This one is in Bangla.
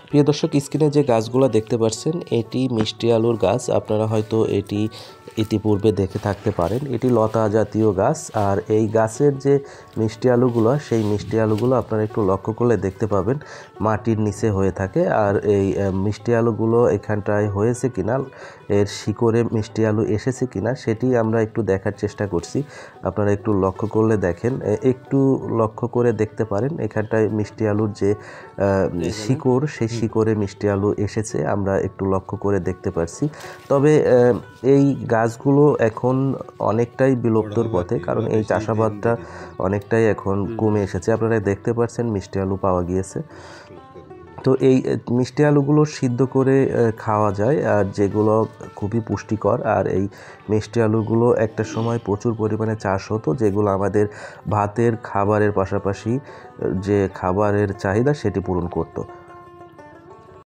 প্রিয় দর্শক, স্ক্রিনে যে গাছগুলো দেখতে পাচ্ছেন এটি মিষ্টি আলুর গাছ। আপনারা হয়তো এটি ইতিপূর্বে দেখে থাকতে পারেন। এটি লতা জাতীয় গাছ। আর এই গাছের যে মিষ্টি আলুগুলো, সেই মিষ্টি আলুগুলো আপনারা একটু লক্ষ্য করলে দেখতে পাবেন মাটির নিচে হয়ে থাকে। আর এই মিষ্টি আলুগুলো এখানটায় হয়েছে কিনা, এর শিকড়ে মিষ্টি আলু এসেছে কিনা সেটি আমরা একটু দেখার চেষ্টা করছি। আপনারা একটু লক্ষ্য করলে দেখেন, একটু লক্ষ্য করে দেখতে পারেন এখানটায় মিষ্টি আলুর যে শিকড়, সেই শিকড়ে মিষ্টি আলু এসেছে আমরা একটু লক্ষ্য করে দেখতে পারছি। তবে এই গাছগুলো এখন অনেকটাই বিলুপ্তর পথে, কারণ এই চাষাবাদটা অনেকটাই এখন কমে এসেছে। আপনারা দেখতে পাচ্ছেন মিষ্টি আলু পাওয়া গিয়েছে। তো এই মিষ্টি আলুগুলো সিদ্ধ করে খাওয়া যায়, আর যেগুলো খুবই পুষ্টিকর। আর এই মিষ্টি আলুগুলো একটা সময় প্রচুর পরিমাণে চাষ হতো, যেগুলো আমাদের ভাতের খাবারের পাশাপাশি যে খাবারের চাহিদা সেটি পূরণ করতো।